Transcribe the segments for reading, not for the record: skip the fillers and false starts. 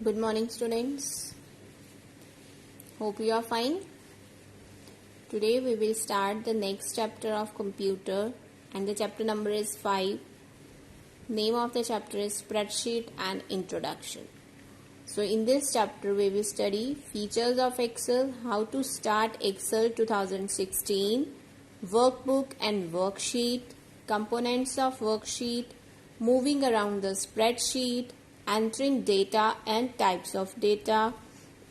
Good morning, students. Hope you are fine. Today we will start the next chapter of computer, and the chapter number is 5. Name of the chapter is Spreadsheet and Introduction. So in this chapter we will study features of Excel, how to start Excel 2016, workbook and worksheet, components of worksheet, moving around the spreadsheet, entering data and types of data,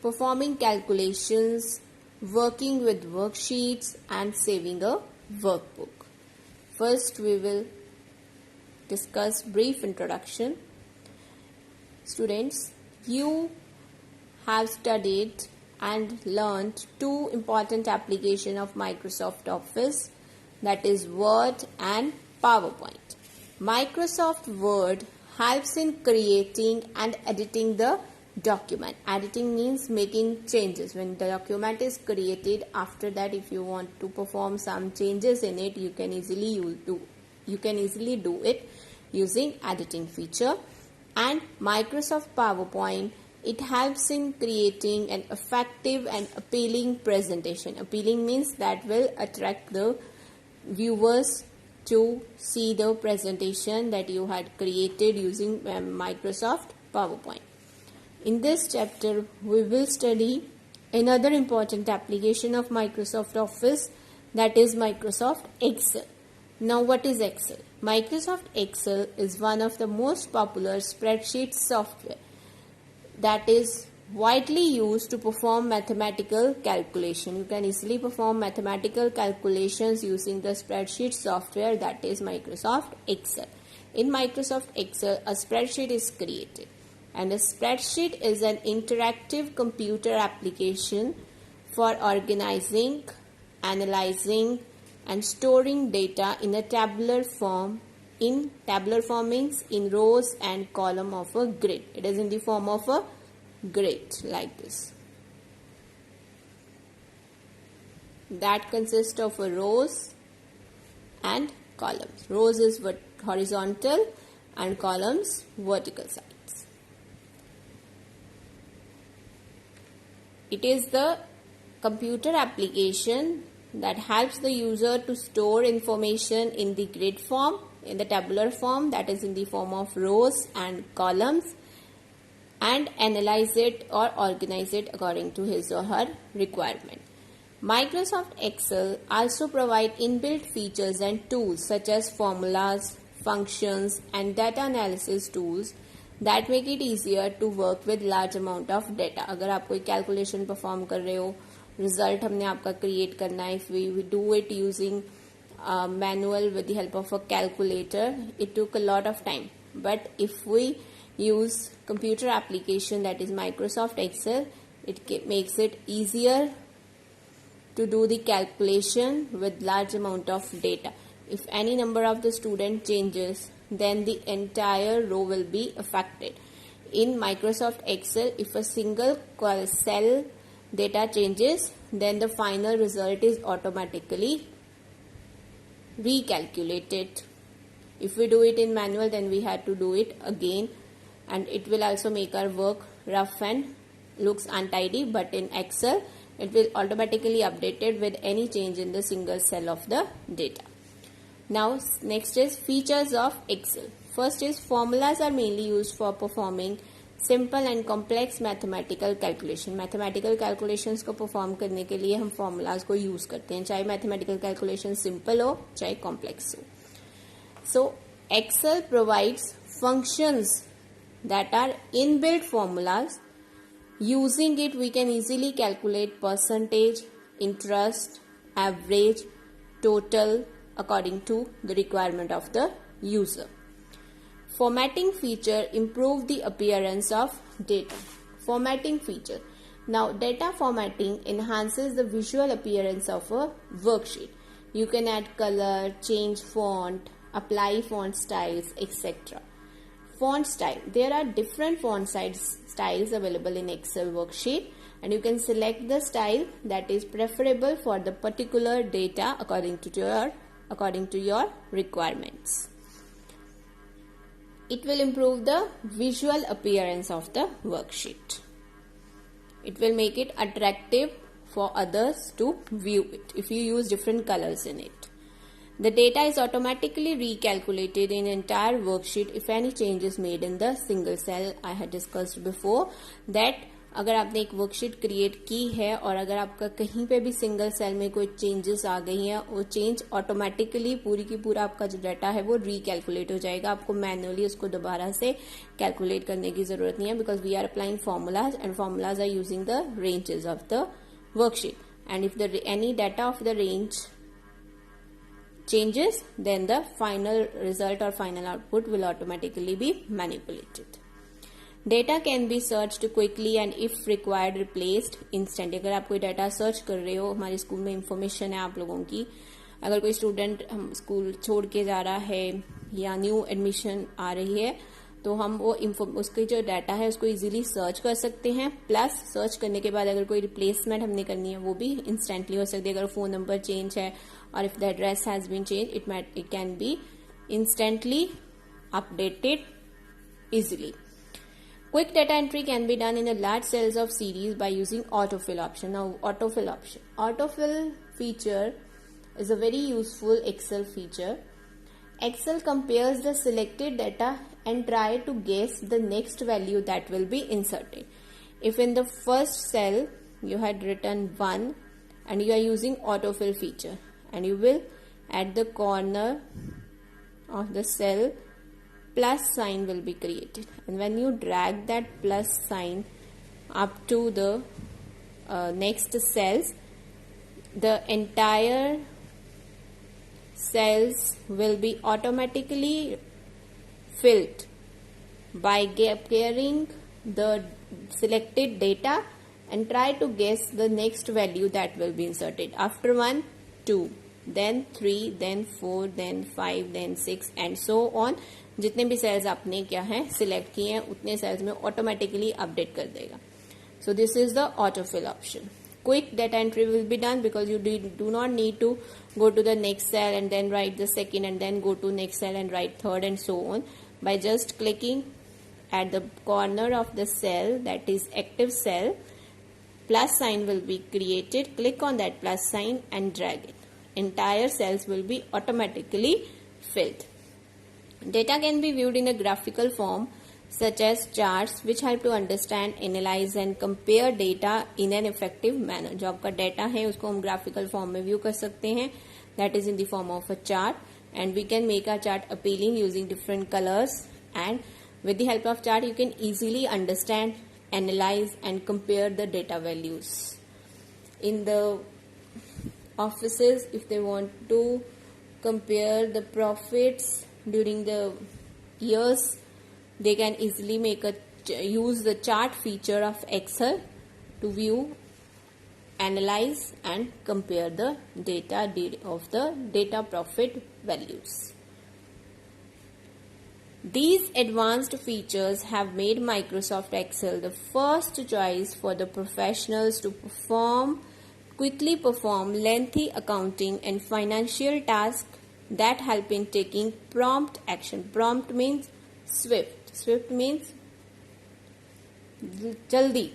performing calculations, working with worksheets, and saving a workbook. First, we will discuss brief introduction. Students, you have studied and learned two important applications of Microsoft Office, that is Word and PowerPoint. Microsoft Word helps in creating and editing the document. Editing means making changes. When the document is created, after that if you want to perform some changes in it, you can easily do it using editing feature. And Microsoft PowerPoint, it helps in creating an effective and appealing presentation. Appealing means that will attract the viewers to see the presentation that you had created using Microsoft PowerPoint. In this chapter, we will study another important application of Microsoft Office, that is Microsoft Excel. Now, what is Excel? Microsoft Excel is one of the most popular spreadsheet software that is widely used to perform mathematical calculation. You can easily perform mathematical calculations using the spreadsheet software, that is Microsoft Excel. In Microsoft Excel, a spreadsheet is created, and a spreadsheet is an interactive computer application for organizing, analyzing, and storing data in a tabular form. In tabular form means in rows and column of a grid. It is in the form of a grid like this. That consists of a rows and columns. Rows is horizontal and columns vertical sides. It is the computer application that helps the user to store information in the grid form, in the tabular form, that is in the form of rows and columns, and analyze it or organize it according to his or her requirement. Microsoft Excel also provides inbuilt features and tools such as formulas, functions, and data analysis tools that make it easier to work with large amount of data. अगर आप कोई calculation perform कर रहे हो, result हमने आपका create करना है, if we do it using manual with the help of a calculator, it took a lot of time. But if we use computer application, that is Microsoft Excel, it makes it easier to do the calculation with large amount of data. If any number of the student changes, then the entire row will be affected. In Microsoft Excel, if a single cell data changes, then the final result is automatically recalculated. If we do it in manual, then we have to do it again, and it will also make our work rough and looks untidy. But in Excel, it will automatically updated with any change in the single cell of the data. Now next is features of Excel. First is formulas are mainly used for performing simple and complex mathematical calculation. Mathematical calculations को perform करने के लिए हम formulas को use करते हैं, चाहे mathematical calculation simple हो चाहे complex हो. So Excel provides functions that are inbuilt formulas. Using it, we can easily calculate percentage, interest, average, total according to the requirement of the user. Formatting feature improve the appearance of data. Formatting feature. Now, data formatting enhances the visual appearance of a worksheet. You can add color, change font, apply font styles, etc. Font style. There are different font styles available in Excel worksheet, and you can select the style that is preferable for the particular data according to your requirements. It will improve the visual appearance of the worksheet. It will make it attractive for others to view it if you use different colors in it. The data is automatically recalculated in entire worksheet if any change is made in the single cell. I had discussed before that अगर आपने एक worksheet create की है और अगर आपका कहीं पे भी सिंगल सेल में कोई चेंजेस आ गई हैं, वो चेंज ऑटोमेटिकली पूरी की पूरा आपका जो डाटा है वो रिकैलकुलेट हो जाएगा. आपको मैनुअली उसको दोबारा से कैलकुलेट करने की जरूरत नहीं है, because we are applying formulas and formulas are using the ranges of the worksheet. And if any data of the range changes, then the final result or final output will automatically be manipulated. Data can be searched quickly and if required replaced instantly. अगर आप कोई data search कर रहे हो, हमारे school में information है आप लोगों की, अगर कोई स्टूडेंट हम स्कूल छोड़ के जा रहा है या न्यू एडमिशन आ रही है, तो हम वो उसके जो डाटा है उसको इजीली सर्च कर सकते हैं. प्लस सर्च करने के बाद अगर कोई रिप्लेसमेंट हमने करनी है वो भी इंस्टेंटली हो सकती है. अगर फोन नंबर चेंज है और if the address has been change, it can be instantly updated easily. Quick data entry can be done in a large cells of series by using autofill option. Now, autofill feature is a very useful Excel feature. Excel compares the selected data and try to guess the next value that will be inserted. If in the first cell you had written 1 and you are using autofill feature, and you will at the corner of the cell plus sign will be created, and when you drag that plus sign up to the next cells, the entire cells will be automatically filled by comparing the selected data and try to guess the next value that will be inserted. After 1, 2, then 3, then 4, then 5, then 6 and so on. जितने भी sales आपने क्या है select किए हैं उतने sales में automatically update कर देगा. So this is the autofill option. Quick data entry will be done because you do not need to go to the next cell and then write the second and then go to next cell and write third and so on. By just clicking at the corner of the cell, that is active cell, plus sign will be created. Click on that plus sign and drag it. Entire cells will be automatically filled. Data can be viewed in a graphical form such as charts which help to understand, analyze and compare data in an effective manner. जो आपका data है उसको हम graphical form में view कर सकते हैं. That is in the form of a chart, and we can make our chart appealing using different colors, and with the help of chart you can easily understand, analyze and compare the data values. In the offices, if they want to compare the profits during the years, they can easily use the chart feature of Excel to view, analyze and compare the data of the data profit values. These advanced features have made Microsoft Excel the first choice for the professionals to quickly perform lengthy accounting and financial tasks that help in taking prompt action. Prompt means swift. Swift means जल्दी.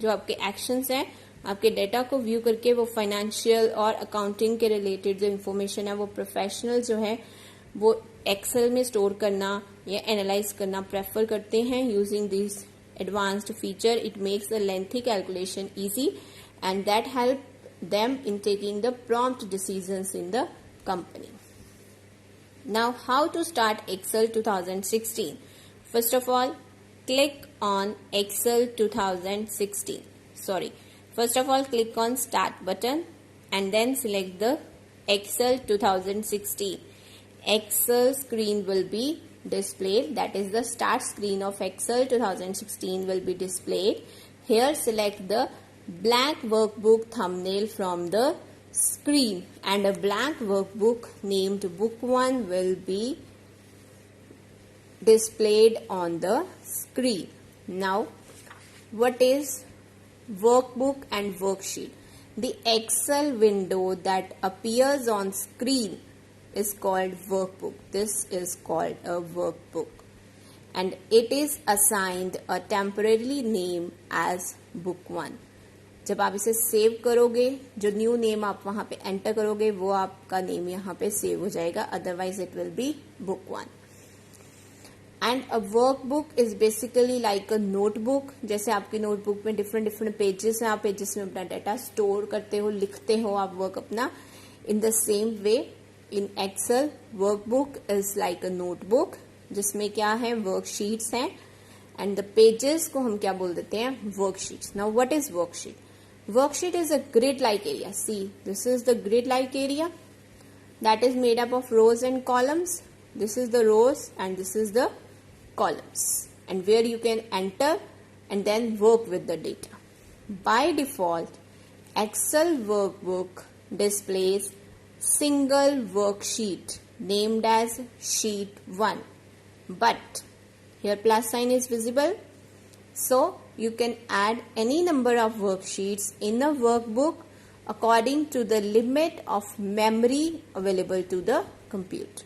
जो आपके actions हैं आपके data को view करके वो financial और accounting के रिलेटेड जो इन्फॉर्मेशन है वो प्रोफेशनल जो है वो एक्सेल में स्टोर करना या एनालाइज करना प्रेफर करते हैं. Using this advanced feature it makes the lengthy calculation easy and that help them in taking the prompt decisions in the company. Now, how to start Excel 2016? First of all, click on Excel 2016. First of all, click on Start button and then select the Excel 2016. Excel screen will be displayed. That is the start screen of Excel 2016 will be displayed. Here, select the blank workbook thumbnail from the screen and a blank workbook named book 1 will be displayed on the screen. Now, what is workbook and worksheet? The Excel window that appears on screen is called workbook. This is called a workbook. and it is assigned a temporary name as book 1. जब आप इसे save करोगे, जो new name आप वहां पे enter करोगे वो आपका नेम यहाँ पे सेव हो जाएगा, otherwise it will be book 1. And a workbook is basically like a notebook. जैसे आपकी नोटबुक में डिफरेंट पेजेस हैं, आप पेजेस में अपना डाटा स्टोर करते हो, लिखते हो आप वर्क अपना. In the same way in Excel workbook is like a notebook, जिसमें क्या है, वर्कशीट्स हैं, एंड द पेजेस को हम क्या बोल देते हैं, worksheets. Now what is worksheet? Worksheet is a grid-like area. See, this is the grid-like area that is made up of rows and columns. This is the rows and this is the columns, and where you can enter and then work with the data. By default, Excel workbook displays single worksheet named as sheet 1, but here plus sign is visible, so you can add any number of worksheets in a workbook according to the limit of memory available to the computer.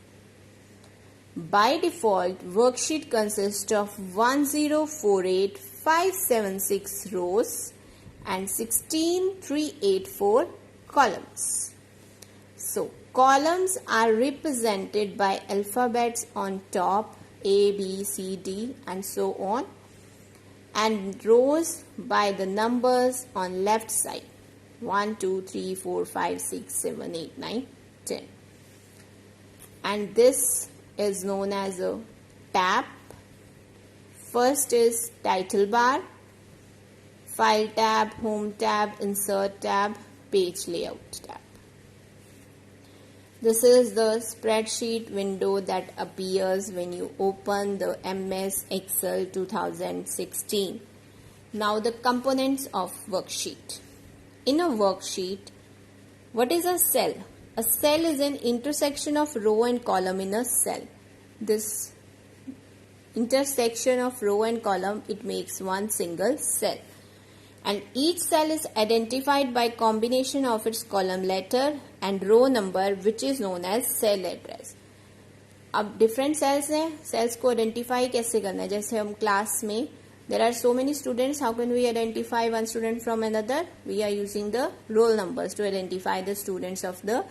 By default, worksheet consists of 1048576 rows and 16384 columns. So, columns are represented by alphabets on top, A, B, C, D and so on, and rows by the numbers on left side, 1 2 3 4 5 6 7 8 9 10. And this is known as a tab. First is title bar, file tab, home tab, insert tab, page layout tab. This is the spreadsheet window that appears when you open the MS Excel 2016. Now the components of worksheet. In a worksheet, what is a cell? A cell is an intersection of row and column in a cell. This intersection of row and column, it makes one single cell. And each cell is identified by combination of its column letter and row number, which is known as cell address. अब different cells हैं, cells को identify कैसे करना है? जैसे हम class में there are so many students, how can we identify one student from another? We are using the roll numbers to identify the students of the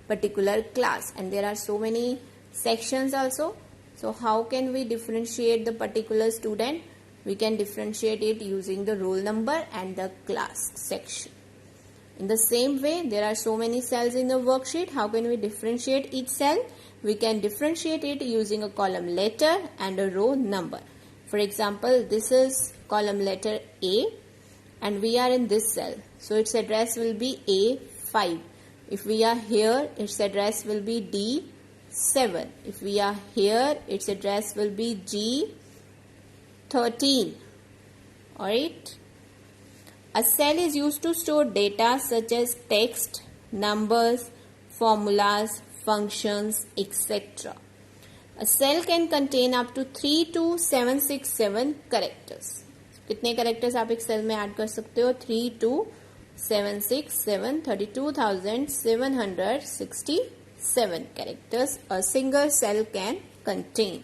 particular class, and there are so many sections also. So how can we differentiate the particular student? We can differentiate it using the roll number and the class section. In the same way, there are so many cells in the worksheet. How can we differentiate each cell? We can differentiate it using a column letter and a row number. For example, this is column letter A and we are in this cell. So its address will be A5. If we are here, its address will be D7. If we are here, its address will be G13. Alright. A cell is used to store data such as text, numbers, formulas, functions, etc. A cell can contain up to 32767 characters. कितने characters आप एक cell में add कर सकते हो? 32767, 32,767 characters a single cell can contain.